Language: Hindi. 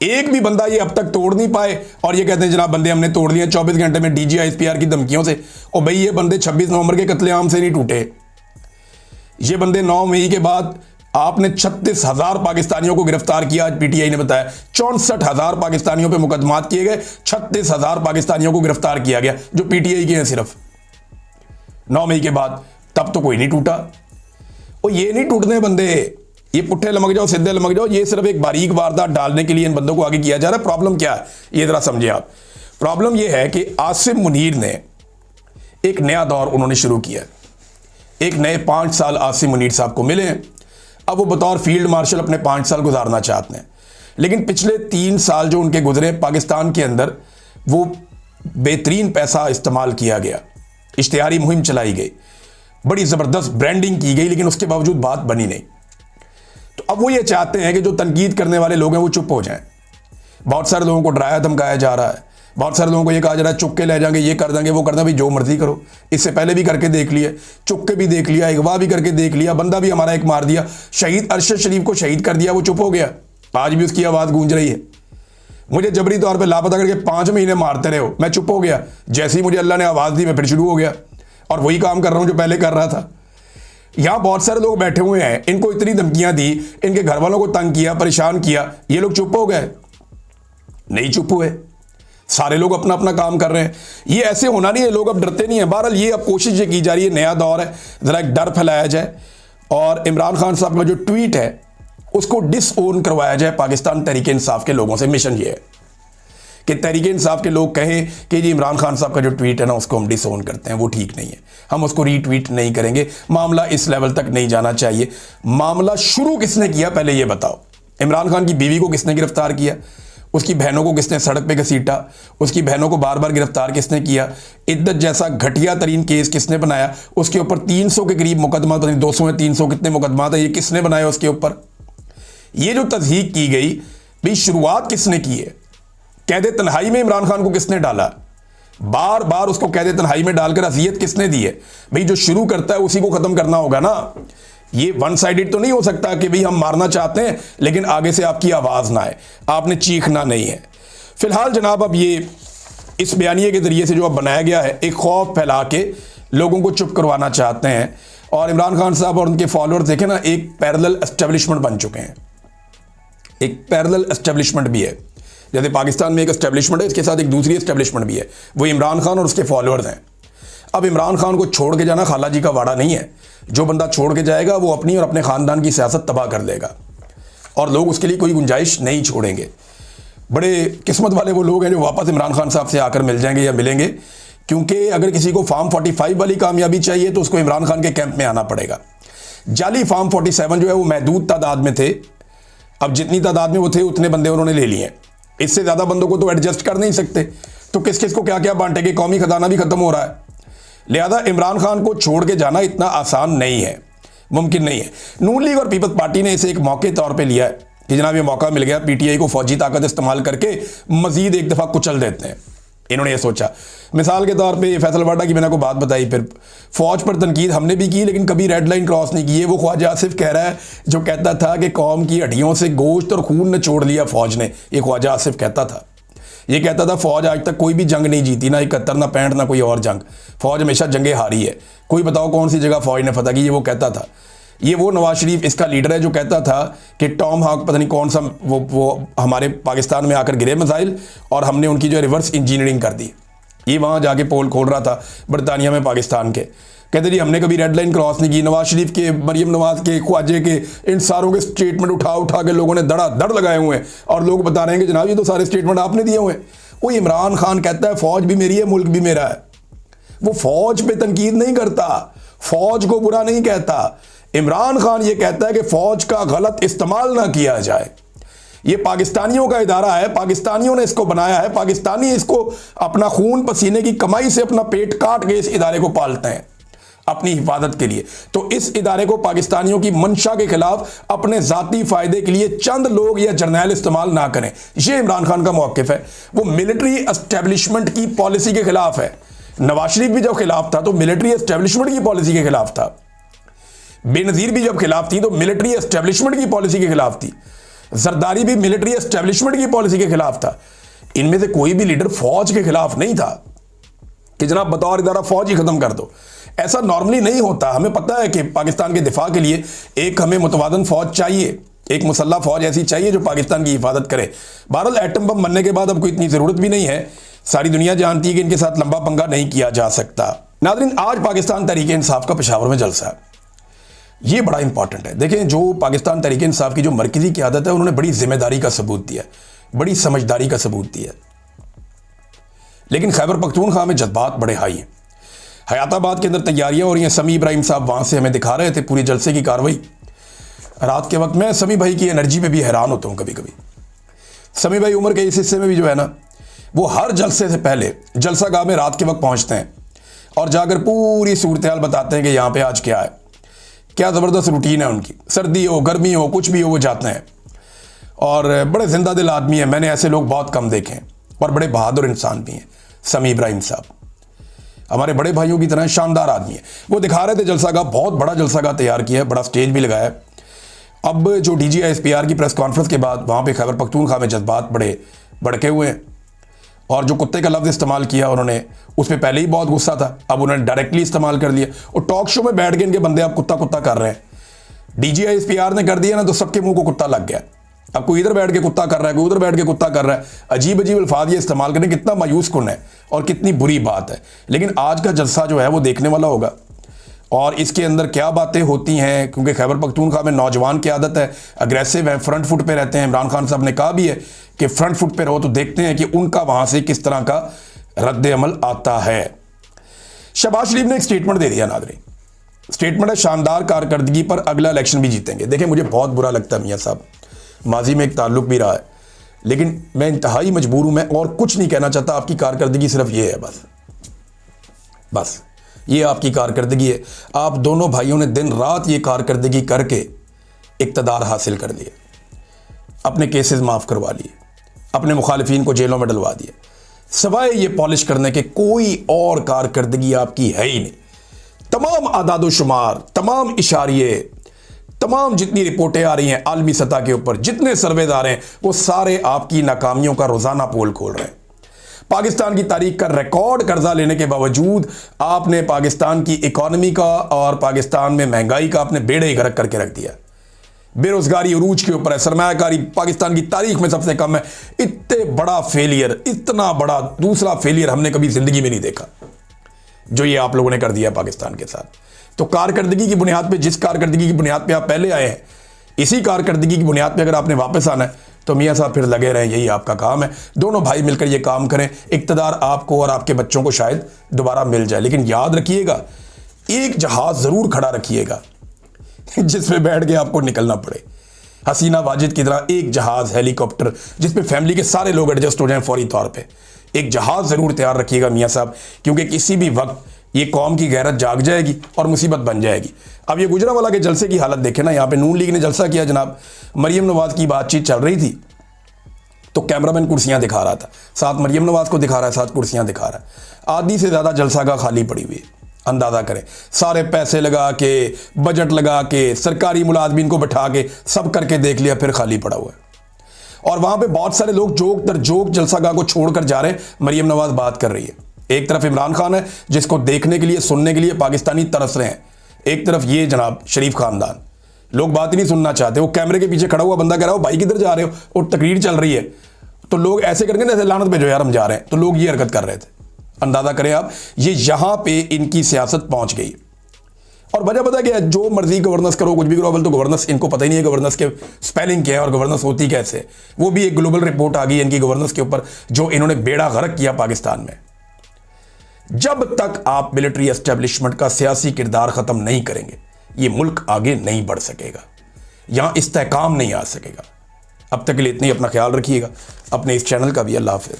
एक भी बंदा ये अब तक तोड़ नहीं पाए और ये कहते हैं जनाब बंदे हमने तोड़ लिए 24 घंटे में DGISPR की धमकियों से। और भाई ये बंदे 26 नवंबर के कत्लेआम से नहीं टूटे। ये बंदे 9 मई के बाद आपने 36,000 पाकिस्तानियों को गिरफ्तार किया। आज PTI ने बताया 64,000 पाकिस्तानियों पे मुकदमात किए गए, 36,000 पाकिस्तानियों को गिरफ्तार किया गया जो PTI के हैं सिर्फ 9 मई के बाद। तब तो कोई नहीं टूटा। और ये नहीं टूटने बंदे, ये पुट्ठे लमक जाओ सीधे लमक जाओ, ये सिर्फ एक बारीक वारदात डालने के लिए इन बंदों को आगे किया जा रहा है। प्रॉब्लम क्या है ये जरा समझिए आप। प्रॉब्लम ये है कि आसिम मुनीर ने एक नया दौर उन्होंने शुरू किया। एक नए 5 साल आसिम मुनीर साहब को मिले। अब वो बतौर फील्ड मार्शल अपने 5 साल गुजारना चाहते हैं, लेकिन पिछले 3 साल जो उनके गुजरे पाकिस्तान के अंदर वो बेहतरीन पैसा इस्तेमाल किया गया, इश्तिहारी मुहिम चलाई गई, बड़ी ज़बरदस्त ब्रांडिंग की गई, लेकिन उसके बावजूद बात बनी नहीं। तो अब वो ये चाहते हैं कि जो तनकीद करने वाले लोग हैं वो चुप हो जाएं। बहुत सारे लोगों को डराया धमकाया जा रहा है, बहुत सारे लोगों को ये कहा जा रहा है चुप के ले जाएंगे, ये कर देंगे वो कर देंगे। भाई जो मर्जी करो, इससे पहले भी करके देख लिया, चुप के भी देख लिया, अगवा भी करके देख लिया, बंदा भी हमारा एक मार दिया, शहीद अरशद शरीफ को शहीद कर दिया, वो चुप हो गया, आज भी उसकी आवाज़ गूंज रही है। मुझे जबरी तौर पर लापता करके 5 महीने मारते रहे हो, मैं चुप हो गया, जैसे ही मुझे अल्लाह ने आवाज़ दी मैं फिर शुरू हो गया और वही काम कर रहा हूँ जो पहले कर रहा था। यहां बहुत सारे लोग बैठे हुए हैं, इनको इतनी धमकियां दी, इनके घर वालों को तंग किया, परेशान किया, ये लोग चुप हो गए? नहीं चुप हुए। सारे लोग अपना अपना काम कर रहे हैं। ये ऐसे होना नहीं है, लोग अब डरते नहीं है। बहरहाल ये अब कोशिश ये की जा रही है, नया दौर है, जरा एक डर फैलाया जाए और इमरान खान साहब का जो ट्वीट है उसको डिसओन करवाया जाए पाकिस्तान तहरीक इंसाफ के लोगों से। मिशन ये है कि तहरीक इंसाफ के लोग कहें कि जी इमरान खान साहब का जो ट्वीट है ना उसको हम डिसओन करते हैं, वो ठीक नहीं है, हम उसको रीट्वीट नहीं करेंगे। मामला इस लेवल तक नहीं जाना चाहिए। मामला शुरू किसने किया पहले ये बताओ? इमरान खान की बीवी को किसने गिरफ्तार किया? उसकी बहनों को किसने सड़क पे घसीटा? उसकी बहनों को बार बार गिरफ्तार किसने किया? इद्दत जैसा घटिया तरीन केस किसने बनाया? उसके ऊपर 300 के करीब मुकदमा, पता नहीं 200 या 300 कितने मुकदमा था, ये किसने बनाया उसके ऊपर? ये जो तज़हीक की गई भाई शुरुआत किसने की है? कैद तन्हाई में इमरान खान को किसने डाला? बार बार उसको कैद तन्हाई में डालकर अज़ियत किसने दी है? भाई जो शुरू करता है उसी को खत्म करना होगा ना। ये वन साइडेड तो नहीं हो सकता कि भाई हम मारना चाहते हैं लेकिन आगे से आपकी आवाज़ ना आए, आपने चीखना नहीं है। फिलहाल जनाब अब ये इस बयानिए के ज़रिए से जो अब बनाया गया है, एक खौफ फैला के लोगों को चुप करवाना चाहते हैं। और इमरान खान साहब और उनके फॉलोअर्स देखें ना, एक पैरेलल एस्टेब्लिशमेंट बन चुके हैं। एक पैरेलल एस्टेब्लिशमेंट भी है, जैसे पाकिस्तान में एक एस्टेब्लिशमेंट है, इसके साथ एक दूसरी एस्टेब्लिशमेंट भी है, वो इमरान खान और उसके फॉलोअर्स हैं। अब इमरान खान को छोड़ के जाना खाला जी का वाड़ा नहीं है। जो बंदा छोड़ के जाएगा वो अपनी और अपने ख़ानदान की सियासत तबाह कर देगा और लोग उसके लिए कोई गुंजाइश नहीं छोड़ेंगे। बड़े किस्मत वाले वो लोग हैं जो वापस इमरान खान साहब से आकर मिल जाएंगे या मिलेंगे, क्योंकि अगर किसी को फार्म 45 वाली कामयाबी चाहिए तो उसको इमरान खान के कैंप में आना पड़ेगा। जाली फार्म 47 जो है वो महदूद तादाद में थे, अब जितनी तादाद में वो थे उतने बंदे उन्होंने ले लिए। इससे ज़्यादा बंदों को तो एडजस्ट कर नहीं सकते, तो किस किस को क्या क्या बांटेंगे? कौमी खजाना भी ख़त्म हो रहा है। लिहाजा इमरान खान को छोड़ के जाना इतना आसान नहीं है, मुमकिन नहीं है। नून लीग और पीपल्स पार्टी ने इसे एक मौके तौर पे लिया है कि जनाब ये मौका मिल गया, PTI को फौजी ताकत इस्तेमाल करके मजीद एक दफ़ा कुचल देते हैं। इन्होंने ये सोचा। मिसाल के तौर पे फैसल वाडा की मैंने को बात बताई, फिर फौज पर तनकीद हमने भी की लेकिन कभी रेड लाइन क्रॉस नहीं की है। वो ख्वाजा आसिफ कह रहा है जो कहता था कि कौम की हड्डियों से गोश्त और खून निचोड़ लिया फौज ने, ये ख्वाजा आसिफ कहता था। ये कहता था फौज आज तक कोई भी जंग नहीं जीती, ना 71 ना 65 ना कोई और जंग, फौज हमेशा जंगे हारी है। कोई बताओ कौन सी जगह फौज ने फतह की? ये वो कहता था। ये वो नवाज शरीफ इसका लीडर है जो कहता था कि टॉम हॉक पता नहीं कौन सा वो हमारे पाकिस्तान में आकर गिरे मिसाइल और हमने उनकी जो रिवर्स इंजीनियरिंग कर दी। ये वहाँ जाके पोल खोल रहा था बरतानिया में पाकिस्तान के, कहते जी हमने कभी रेड लाइन क्रॉस नहीं की। नवाज शरीफ के, मरियम नवाज के, ख्वाजे के, इन सारों के स्टेटमेंट उठा उठा के लोगों ने धड़ लगाए हुए हैं और लोग बता रहे हैं कि जनाब ये तो सारे स्टेटमेंट आपने दिए हुए हैं। वो इमरान खान कहता है फौज भी मेरी है, मुल्क भी मेरा है। वो फौज पे तनकीद नहीं करता, फौज को बुरा नहीं कहता। इमरान खान ये कहता है कि फौज का गलत इस्तेमाल ना किया जाए। ये पाकिस्तानियों का इदारा है, पाकिस्तानियों ने इसको बनाया है, पाकिस्तानी इसको अपना खून पसीने की कमाई से अपना पेट काट के इस इदारे को पालते हैं अपनी हिफाजत के लिए। तो इस इदारे को पाकिस्तानियों की मंशा के खिलाफ अपने जाती फायदे के लिए चंद लोग या जर्नैल इस्तेमाल ना करें, ये इमरान खान का मौक़िफ़ है। वो मिलिट्री एस्टेब्लिशमेंट की पॉलिसी के खिलाफ है। नवाज शरीफ भी जब खिलाफ था तो मिलिट्री एस्टेब्लिशमेंट की पॉलिसी के खिलाफ था। बेनज़ीर भी जब खिलाफ थी तो मिलिट्री एस्टेब्लिशमेंट की पॉलिसी के खिलाफ थी। जरदारी भी मिलिट्री एस्टेब्लिशमेंट की पॉलिसी के खिलाफ था। इनमें से कोई भी लीडर फौज के खिलाफ नहीं था कि जनाब बतौर इदारा फौज ही खत्म कर दो। ऐसा नॉर्मली नहीं होता। हमें पता है कि पाकिस्तान के दिफा के लिए एक हमें मुतवादन फौज चाहिए, एक मुसल्ला फौज ऐसी चाहिए जो पाकिस्तान की हिफाजत करे। बहरहाल एटम बम बनने के बाद अब कोई इतनी जरूरत भी नहीं है। सारी दुनिया जानती है कि इनके साथ लंबा पंगा नहीं किया जा सकता। नाज़रीन, आज पाकिस्तान तहरीक इंसाफ का पेशावर में जलसा है, ये बड़ा इंपॉर्टेंट है। देखें, जो पाकिस्तान तहरीक इंसाफ की जो मरकजी क़यादत है, उन्होंने बड़ी जिम्मेदारी का सबूत दिया, बड़ी समझदारी का सबूत दिया। लेकिन खैबर पख्तूनख्वा में जज्बात बड़े हाई हैं। हयाताबाद के अंदर तैयारियां हो रही हैं। समी इब्राहिम साहब वहां से हमें दिखा रहे थे पूरी जलसे की कार्रवाई रात के वक्त। मैं समी भाई की एनर्जी पे भी हैरान होता हूं कभी कभी। समी भाई उम्र के इस हिस्से में भी जो है ना, वो हर जलसे से पहले जलसा गाह में रात के वक्त पहुंचते हैं और जाकर पूरी सूरत हाल बताते हैं कि यहाँ पे आज क्या है, क्या ज़बरदस्त रूटीन है उनकी। सर्दी हो, गर्मी हो, कुछ भी हो, वो जाते हैं और बड़े जिंदा दिल आदमी हैं। मैंने ऐसे लोग बहुत कम देखे हैं और बड़े बहादुर इंसान भी हैं। समी इब्राहिम साहब हमारे बड़े भाइयों की तरह शानदार आदमी है। वो दिखा रहे थे जलसा गाह, बहुत बड़ा जलसा गाह तैयार किया है, बड़ा स्टेज भी लगाया है। अब जो DGISPR की प्रेस कॉन्फ्रेंस के बाद वहाँ पे खैबर पख्तूनख्वा में जज्बात बड़े भड़के हुए हैं और जो कुत्ते का लफ्ज़ इस्तेमाल किया उन्होंने, उस पर पहले ही बहुत गुस्सा था, अब उन्होंने डायरेक्टली इस्तेमाल कर लिया और टॉक शो में बैठ के इनके बंदे आप कुत्ता कुत्ता कर रहे हैं। DGISPR ने कर दिया ना तो सबके मुंह को कुत्ता लग गया। अब कोई इधर बैठ के कुत्ता कर रहा है, कोई उधर बैठ के कुत्ता कर रहा है। अजीब अजीब अल्फाज ये इस्तेमाल करें, कितना मायूस कुन है और कितनी बुरी बात है। लेकिन आज का जलसा जो है वो देखने वाला होगा और इसके अंदर क्या बातें होती हैं, क्योंकि खैबर पख्तूनख्वा में नौजवान की आदत है, अग्रेसिव है, फ्रंट फुट पे रहते हैं। इमरान खान साहब ने कहा भी है कि फ्रंट फुट पे रहो, तो देखते हैं कि उनका वहां से किस तरह का रद्द अमल आता है। शहबाज शरीफ ने एक स्टेटमेंट दे दिया नाज़रीन। स्टेटमेंट है, शानदार कारकर्दगी पर अगला इलेक्शन भी जीतेंगे। देखें, मुझे बहुत बुरा लगता है मियाँ साहब, माजी में एक ताल्लुक भी रहा है, लेकिन मैं इंतहाई मजबूर हूं। मैं और कुछ नहीं कहना चाहता। आपकी कारकर्दगी सिर्फ ये है, बस ये आपकी कारकर्दगी है। आप दोनों भाइयों ने दिन रात ये कारकर्दगी करके इक़्तिदार हासिल कर लिया, अपने केसेस माफ़ करवा लिए, अपने मुखालिफिन को जेलों में डलवा दिया। सवाए ये पॉलिश करने के कोई और कारकर्दगी आपकी है ही नहीं। तमाम आदादो शुमार, तमाम इशारिये, तमाम जितनी रिपोर्टें आ रही हैं आलमी सतह के ऊपर, जितने सर्वेज आ रहे हैं, वो सारे आपकी नाकामियों का रोज़ाना पोल खोल रहे हैं। पाकिस्तान की तारीख का रिकॉर्ड कर्जा लेने के बावजूद आपने पाकिस्तान की इकॉनमी का और पाकिस्तान में महंगाई का अपने बेड़े ही गर्क करके रख दिया। बेरोजगारी उरूज के ऊपर है, सरमायाकारी पाकिस्तान की तारीख में सबसे कम है। इतने बड़ा फेलियर, इतना बड़ा दूसरा फेलियर हमने कभी जिंदगी में नहीं देखा जो ये आप लोगों ने कर दिया पाकिस्तान के साथ। तो कारकर्दगी की बुनियाद पे, जिस कारकर्दगी की बुनियाद पे आप पहले आए हैं, इसी कारकर्दगी की बुनियाद पे अगर आपने वापस आना है तो मियाँ साहब फिर लगे रहें, यही आपका काम है। दोनों भाई मिलकर ये काम करें, इक़्तिदार आपको और आपके बच्चों को शायद दोबारा मिल जाए। लेकिन याद रखिएगा, एक जहाज जरूर खड़ा रखिएगा जिसमें बैठ के आपको निकलना पड़े, हसीना वाजिद की तरह एक जहाज, हेलीकॉप्टर, जिसपे फैमिली के सारे लोग एडजस्ट हो जाएं फौरी तौर पे। एक जहाज जरूर तैयार रखिएगा मियाँ साहब, क्योंकि किसी भी वक्त ये कौम की गैरत जाग जाएगी और मुसीबत बन जाएगी। अब ये गुजरांवाला के जलसे की हालत देखें ना, यहाँ पे नून लीग ने जलसा किया जनाब, मरियम नवाज की बातचीत चल रही थी तो कैमरामैन कुर्सियां दिखा रहा था, साथ मरियम नवाज को दिखा रहा है, साथ कुर्सियां दिखा रहा है। आधी से ज़्यादा जलसा का खाली पड़ी हुई है। अंदाज़ा करें, सारे पैसे लगा के, बजट लगा के, सरकारी मुलाजमीन को बैठा के सब करके देख लिया, फिर खाली पड़ा हुआ है। और वहाँ पे बहुत सारे लोग जोक दर जोक जलसागाह को छोड़कर जा रहे हैं। मरियम नवाज बात कर रही है, एक तरफ इमरान खान है जिसको देखने के लिए, सुनने के लिए पाकिस्तानी तरस रहे हैं, एक तरफ ये जनाब शरीफ खानदान। लोग बात ही नहीं सुनना चाहते। वो कैमरे के पीछे खड़ा हुआ बंदा कह रहा हो भाई किधर जा रहे हो, और तकरीर चल रही है तो लोग ऐसे करके ना, ऐसे लानत भेजो यार हम जा रहे हैं, तो लोग ये हरकत कर रहे थे। अंदाजा करें आप, ये यहां पे इनकी सियासत पहुंच गई। और वजह पता क्या है, जो मर्जी गवर्नेंस करो, कुछ भी करो, तो गवर्नेंस इनको पता ही नहीं है गवर्नेंस के स्पेलिंग क्या है और गवर्नेंस होती कैसे। वो भी एक ग्लोबल रिपोर्ट आ गई इनकी गवर्नेंस के ऊपर, जो इन्होंने बेड़ा गर्क किया पाकिस्तान में। जब तक आप मिलिट्री एस्टेब्लिशमेंट का सियासी किरदार खत्म नहीं करेंगे, ये मुल्क आगे नहीं बढ़ सकेगा, यहां इस्तेहकाम नहीं आ सकेगा। अब तक के लिए इतनी, अपना ख्याल रखिएगा, अपने इस चैनल का भी। अल्लाह हाफिज़।